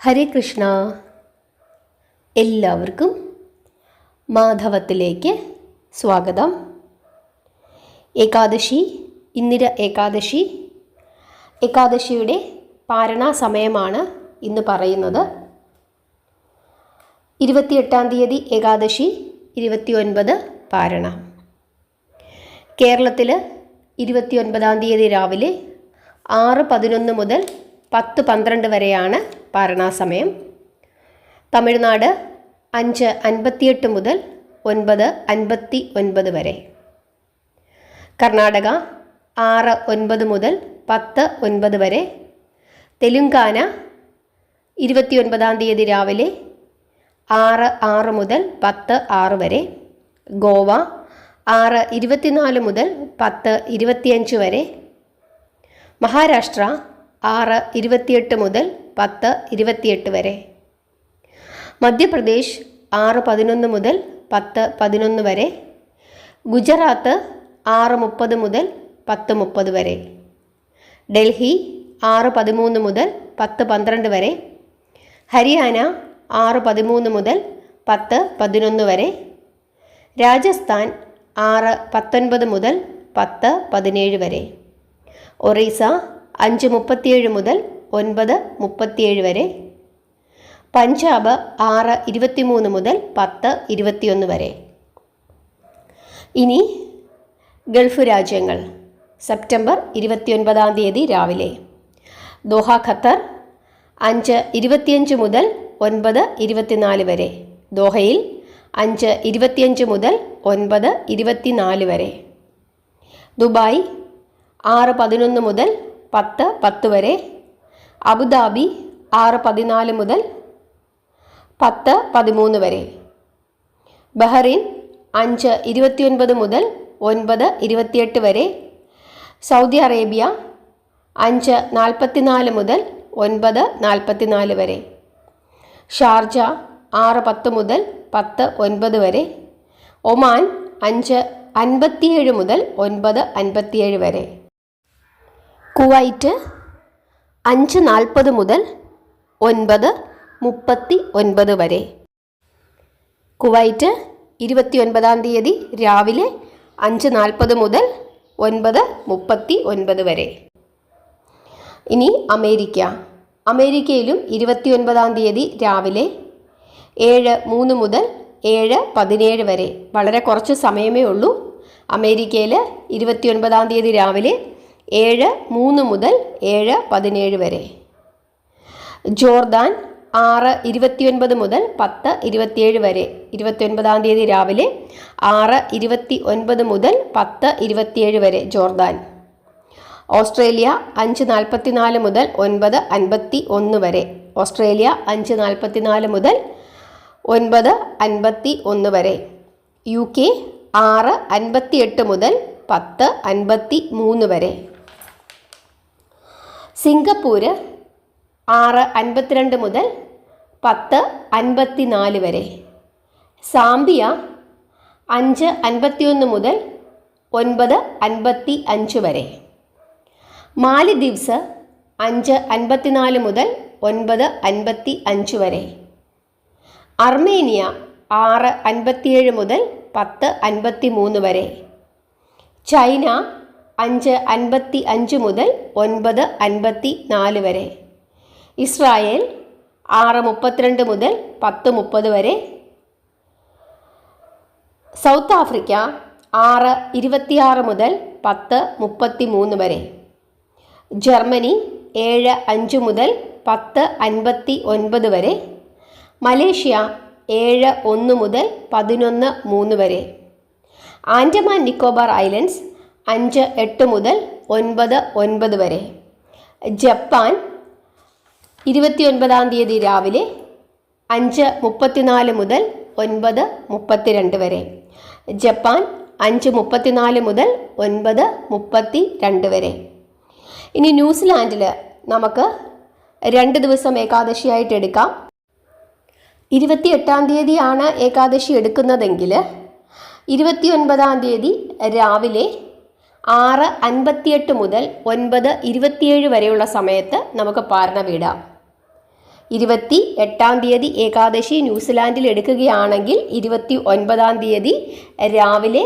ഹരേ കൃഷ്ണ. എല്ലാവർക്കും മാധവത്തിലേക്ക് സ്വാഗതം. ഏകാദശി, ഇന്ദിര ഏകാദശി, ഏകാദശിയുടെ പാരണ സമയമാണ് ഇന്ന് പറയുന്നത്. 28-ാം തീയതി ഏകാദശി, 29 പാരണ. കേരളത്തിൽ 29-ാം തീയതി രാവിലെ 6:11 മുതൽ 10:12 വരെയാണ് പാരണാസമയം. തമിഴ്നാട് 5:58 മുതൽ 9:59 വരെ. കർണാടക 6:09 മുതൽ 10:09 വരെ. തെലുങ്കാന 29-ാം തീയതി രാവിലെ 6:06 മുതൽ 10:06 വരെ. ഗോവ 6:24 മുതൽ 10:25 വരെ. മഹാരാഷ്ട്ര 6:28 മുതൽ 10:28 വരെ. മധ്യപ്രദേശ് 6:11 മുതൽ 10:11 വരെ. ഗുജറാത്ത് 6:30 മുതൽ 10:30 വരെ. ഡൽഹി 6:13 മുതൽ 10:12 വരെ. ഹരിയാന 6:13 മുതൽ 10:11 വരെ. രാജസ്ഥാൻ 6:19 മുതൽ 10:17 വരെ. ഒറീസ 5:37 മുതൽ 9:37 വരെ. പഞ്ചാബ് 6:23 മുതൽ 10:21 വരെ. ഇനി ഗൾഫ് രാജ്യങ്ങൾ. സെപ്റ്റംബർ 29-ാം തീയതി രാവിലെ ദോഹ ഖത്തർ 5:25 മുതൽ 9:24 വരെ. ദോഹയിൽ 5:25 മുതൽ 9:24 വരെ. ദുബായ് 6:11 മുതൽ 10:10 വരെ. അബുദാബി 6:14 മുതൽ 10:13 വരെ. ബഹ്റൈൻ 5:29 മുതൽ 9:28 വരെ. സൗദി അറേബ്യ 5:44 മുതൽ 9:44 വരെ. ഷാർജ 6:10 മുതൽ 10:09 വരെ. ഒമാൻ 5:57 മുതൽ 9:57 വരെ. കുവൈറ്റ് 5:40 മുതൽ 9:39 വരെ. കുവൈറ്റ് 29-ാം തീയതി രാവിലെ 5:40 മുതൽ 9:39 വരെ. ഇനി അമേരിക്ക. അമേരിക്കയിലും 29-ാം തീയതി രാവിലെ 7:03 മുതൽ 7:17 വരെ. വളരെ കുറച്ച് സമയമേ ഉള്ളൂ. അമേരിക്കയിൽ 29-ാം തീയതി രാവിലെ 7:03 മുതൽ 7:17 വരെ. ജോർദാൻ 6:29 മുതൽ 10:27 വരെ. 29-ാം തീയതി രാവിലെ 6:29 മുതൽ 10:27 വരെ ജോർദാൻ. ഓസ്ട്രേലിയ 5:44 മുതൽ 9:51 വരെ. ഓസ്ട്രേലിയ 5:44 മുതൽ 9:51 വരെ. യു കെ 6:58 മുതൽ 10:53 വരെ. സിംഗപ്പൂർ 6:52 മുതൽ 10:54 വരെ. സാംബിയ 5:51 മുതൽ 9:55 വരെ. മാലിദ്വീപ്സ് 5:54 മുതൽ 9:55 വരെ. അർമേനിയ 6:57 മുതൽ 10:53 വരെ. ചൈന 5:55 മുതൽ 9:54 വരെ. ഇസ്രായേൽ 6:32 മുതൽ 10:30 വരെ. സൗത്ത് ആഫ്രിക്ക 6:26 മുതൽ 10:33 വരെ. ജർമ്മനി 7:05 മുതൽ 10:59 വരെ. മലേഷ്യ 7:01 മുതൽ 11:03 വരെ. ആൻഡമാൻ നിക്കോബാർ ഐലൻഡ്സ് 5:08 മുതൽ 9:09 വരെ. ജപ്പാൻ 29-ാം തീയതി രാവിലെ 5:34 മുതൽ 9:32 വരെ. ജപ്പാൻ 5:34 മുതൽ 9:32 വരെ. ഇനി ന്യൂസിലാൻഡിൽ നമുക്ക് 2 ദിവസം ഏകാദശിയായിട്ട് എടുക്കാം. 28-ാം തീയതിയാണ് ഏകാദശി എടുക്കുന്നതെങ്കിൽ 29-ാം തീയതി രാവിലെ 6:58 മുതൽ 9:27 വരെയുള്ള സമയത്ത് നമുക്ക് പാരണ വീടാം. 28-ാം തീയതി ഏകാദശി ന്യൂസിലാൻഡിൽ എടുക്കുകയാണെങ്കിൽ 29-ാം തീയതി രാവിലെ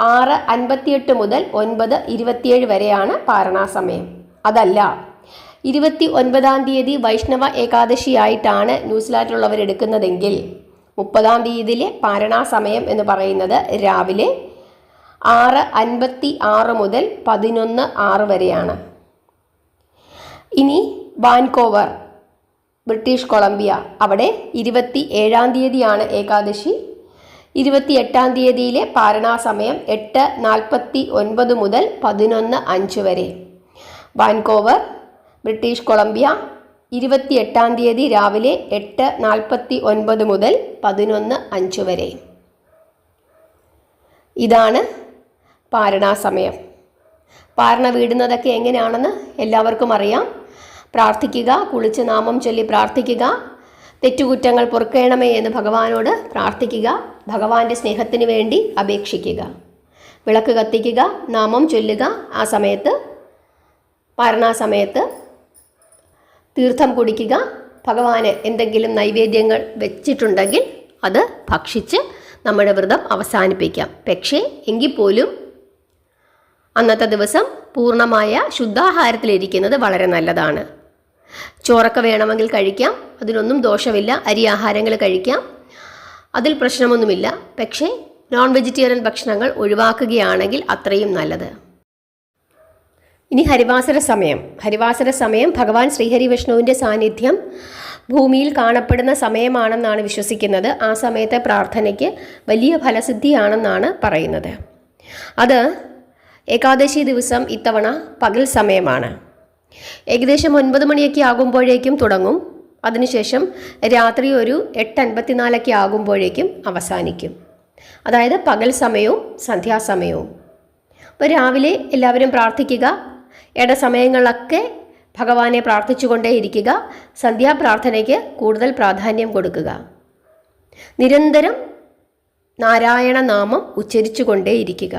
6:58 മുതൽ 9:27 വരെയാണ് പാരണാ സമയം. അതല്ല 29-ാം തീയതി വൈഷ്ണവ ഏകാദശിയായിട്ടാണ് ന്യൂസിലാൻഡിലുള്ളവർ എടുക്കുന്നതെങ്കിൽ 30-ാം തീയതിയിലെ പാരണാ സമയം എന്ന് പറയുന്നത് രാവിലെ 6:56 മുതൽ 11:06 വരെയാണ്. ഇനി വാൻകോവർ, ബ്രിട്ടീഷ് കൊളംബിയ, അവിടെ 27-ാം തീയതിയാണ് ഏകാദശി. 28-ാം തീയതിയിലെ പാരണാ സമയം 8:49 മുതൽ 11:05 വരെ. വാൻകോവർ, ബ്രിട്ടീഷ് കൊളംബിയ, 28-ാം തീയതി രാവിലെ 8:49 മുതൽ 11:05 വരെ. ഇതാണ് പാരണാ സമയം. പാരണ വീടുന്നതൊക്കെ എങ്ങനെയാണെന്ന് എല്ലാവർക്കും അറിയാം. പ്രാർത്ഥിക്കുക, കുളിച്ച് നാമം ചൊല്ലി പ്രാർത്ഥിക്കുക, തെറ്റുകുറ്റങ്ങൾ പൊറുക്കണമേ എന്ന് ഭഗവാനോട് പ്രാർത്ഥിക്കുക, ഭഗവാന്റെ സ്നേഹത്തിന് വേണ്ടി അപേക്ഷിക്കുക, വിളക്ക് കത്തിക്കുക, നാമം ചൊല്ലുക. ആ സമയത്ത് പാരണാ സമയത്ത് തീർത്ഥം കുടിക്കുക. ഭഗവാന് എന്തെങ്കിലും നൈവേദ്യങ്ങൾ വെച്ചിട്ടുണ്ടെങ്കിൽ അത് ഭക്ഷിച്ച് നമ്മുടെ വ്രതം അവസാനിപ്പിക്കാം. പക്ഷേ എങ്കിൽ പോലും അന്നത്തെ ദിവസം പൂർണ്ണമായ ശുദ്ധാഹാരത്തിലിരിക്കുന്നത് വളരെ നല്ലതാണ്. ചോറൊക്കെ വേണമെങ്കിൽ കഴിക്കാം, അതിനൊന്നും ദോഷമില്ല. അരി ആഹാരങ്ങൾ കഴിക്കാം, അതിൽ പ്രശ്നമൊന്നുമില്ല. പക്ഷേ നോൺ വെജിറ്റേറിയൻ ഭക്ഷണങ്ങൾ ഒഴിവാക്കുകയാണെങ്കിൽ അത്രയും നല്ലത്. ഇനി ഹരിവാസര സമയം. ഹരിവാസര സമയം ഭഗവാൻ ശ്രീഹരി വിഷ്ണുവിൻ്റെ സാന്നിധ്യം ഭൂമിയിൽ കാണപ്പെടുന്ന സമയമാണെന്നാണ് വിശ്വസിക്കുന്നത്. ആ സമയത്തെ പ്രാർത്ഥനയ്ക്ക് വലിയ ഫലസിദ്ധിയാണെന്നാണ് പറയുന്നത്. അത് ഏകാദശി ദിവസം ഇത്തവണ പകൽ സമയമാണ്. ഏകദേശം 9 മണിയൊക്കെ ആകുമ്പോഴേക്കും തുടങ്ങും. അതിനുശേഷം രാത്രി ഒരു 8:54 ആകുമ്പോഴേക്കും അവസാനിക്കും. അതായത് പകൽ സമയവും സന്ധ്യാസമയവും. അപ്പോൾ രാവിലെ എല്ലാവരും പ്രാർത്ഥിക്കുക. ഇടസമയങ്ങളിലൊക്കെ ഭഗവാനെ പ്രാർത്ഥിച്ചുകൊണ്ടേയിരിക്കുക. സന്ധ്യാപ്രാർത്ഥനയ്ക്ക് കൂടുതൽ പ്രാധാന്യം കൊടുക്കുക. നിരന്തരം നാരായണ നാമം ഉച്ചരിച്ചുകൊണ്ടേയിരിക്കുക.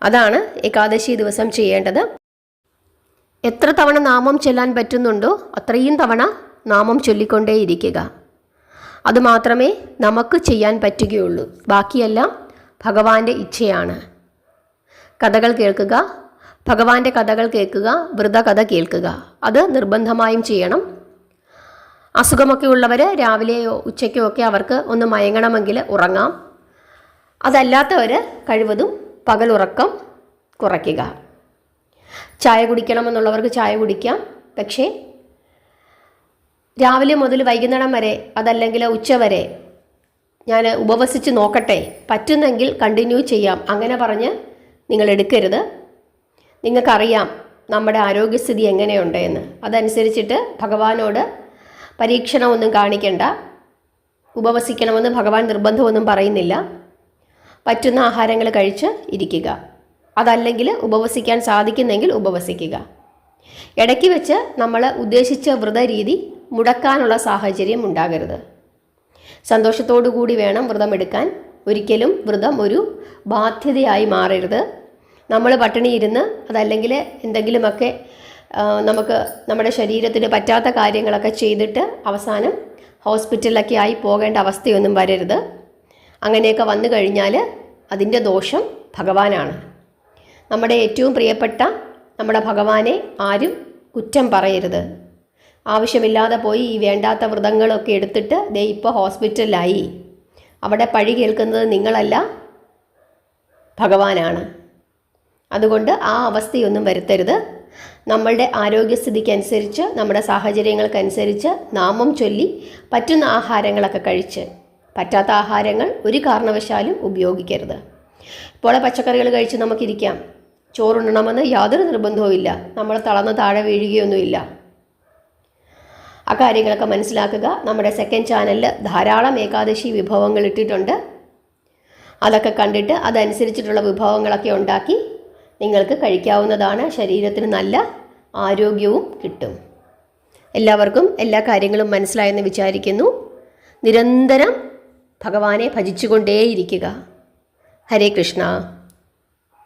അതാണ് ഏകാദശി ദിവസം ചെയ്യേണ്ടത്. എത്ര തവണ നാമം ചൊല്ലാൻ പറ്റുന്നുണ്ടോ അത്രയും തവണ നാമം ചൊല്ലിക്കൊണ്ടേയിരിക്കുക. അതുമാത്രമേ നമുക്ക് ചെയ്യാൻ പറ്റുകയുള്ളൂ. ബാക്കിയെല്ലാം ഭഗവാന്റെ ഇച്ഛയാണ്. കഥകൾ കേൾക്കുക, ഭഗവാന്റെ കഥകൾ കേൾക്കുക, വ്രതകഥ കേൾക്കുക. അത് നിർബന്ധമായും ചെയ്യണം. അസുഖമൊക്കെ ഉള്ളവർ രാവിലെയോ ഉച്ചയ്ക്കോ ഒക്കെ അവർക്ക് ഒന്ന് മയങ്ങണമെങ്കിൽ ഉറങ്ങാം. അതല്ലാത്തവർ കഴിവതും പകലുറക്കം കുറയ്ക്കുക. ചായ കുടിക്കണമെന്നുള്ളവർക്ക് ചായ കുടിക്കാം. പക്ഷേ രാവിലെ മുതൽ വൈകുന്നേരം വരെ, അതല്ലെങ്കിൽ ഉച്ച വരെ ഞാൻ ഉപവസിച്ച് നോക്കട്ടെ, പറ്റുന്നെങ്കിൽ കണ്ടിന്യൂ ചെയ്യാം, അങ്ങനെ പറഞ്ഞ് നിങ്ങൾ എടുക്കരുത്. നിങ്ങൾക്കറിയാം നമ്മുടെ ആരോഗ്യസ്ഥിതി എങ്ങനെയുണ്ട് എന്ന്. അതനുസരിച്ചിട്ട് ഭഗവാനോട് പരീക്ഷണമൊന്നും കാണിക്കണ്ട. ഉപവസിക്കണമെന്ന് ഭഗവാൻ നിർബന്ധമൊന്നും പറയുന്നില്ല. പറ്റുന്ന ആഹാരങ്ങൾ കഴിച്ച് ഇരിക്കുക. അതല്ലെങ്കിൽ ഉപവസിക്കാൻ സാധിക്കുന്നെങ്കിൽ ഉപവസിക്കുക. ഇടയ്ക്ക് വെച്ച് നമ്മൾ ഉദ്ദേശിച്ച വ്രതരീതി മുടക്കാനുള്ള സാഹചര്യം ഉണ്ടാകരുത്. സന്തോഷത്തോടു കൂടി വേണം വ്രതമെടുക്കാൻ. ഒരിക്കലും വ്രതം ഒരു ബാധ്യതയായി മാറരുത്. നമ്മൾ പട്ടിണിയിരുന്ന് അതല്ലെങ്കിൽ എന്തെങ്കിലുമൊക്കെ നമുക്ക് നമ്മുടെ ശരീരത്തിന് പറ്റാത്ത കാര്യങ്ങളൊക്കെ ചെയ്തിട്ട് അവസാനം ഹോസ്പിറ്റലിലൊക്കെ ആയി പോകേണ്ട അവസ്ഥയൊന്നും വരരുത്. അങ്ങനെയൊക്കെ വന്നു കഴിഞ്ഞാൽ അതിൻ്റെ ദോഷം ഭഗവാനാണ്. നമ്മുടെ ഏറ്റവും പ്രിയപ്പെട്ട നമ്മുടെ ഭഗവാനെ ആരും കുറ്റം പറയരുത്. ആവശ്യമില്ലാതെ പോയി ഈ വേണ്ടാത്ത വ്രതങ്ങളൊക്കെ എടുത്തിട്ട് ദേ ഇപ്പോൾ ഹോസ്പിറ്റലിലായി. അവിടെ പഴി കേൾക്കുന്നത് നിങ്ങളല്ല, ഭഗവാനാണ്. അതുകൊണ്ട് ആ അവസ്ഥയൊന്നും വരുത്തരുത്. നമ്മളുടെ ആരോഗ്യസ്ഥിതിക്കനുസരിച്ച്, നമ്മുടെ സാഹചര്യങ്ങൾക്കനുസരിച്ച് നാമം ചൊല്ലി പറ്റുന്ന ആഹാരങ്ങളൊക്കെ കഴിച്ച്, പറ്റാത്ത ആഹാരങ്ങൾ ഒരു കാരണവശാലും ഉപയോഗിക്കരുത്. ഇപ്പോൾ പച്ചക്കറികൾ കഴിച്ച് നമുക്കിരിക്കാം. ചോറുണ്ണണമെന്ന് യാതൊരു നിർബന്ധവുമില്ല. നമ്മൾ തളർന്ന് താഴെ വീഴുകയൊന്നുമില്ല. ആ കാര്യങ്ങളൊക്കെ മനസ്സിലാക്കുക. നമ്മുടെ സെക്കൻഡ് ചാനലിൽ ധാരാളം ഏകാദശി വിഭവങ്ങൾ ഇട്ടിട്ടുണ്ട്. അതൊക്കെ കണ്ടിട്ട് അതനുസരിച്ചിട്ടുള്ള വിഭവങ്ങളൊക്കെ ഉണ്ടാക്കി നിങ്ങൾക്ക് കഴിക്കാവുന്നതാണ്. ശരീരത്തിന് നല്ല ആരോഗ്യവും കിട്ടും. എല്ലാവർക്കും എല്ലാ കാര്യങ്ങളും മനസ്സിലായെന്ന് വിചാരിക്കുന്നു. നിരന്തരം ഭഗവാനെ ഭജിച്ചുകൊണ്ടേയിരിക്കുക. ഹരേ കൃഷ്ണ.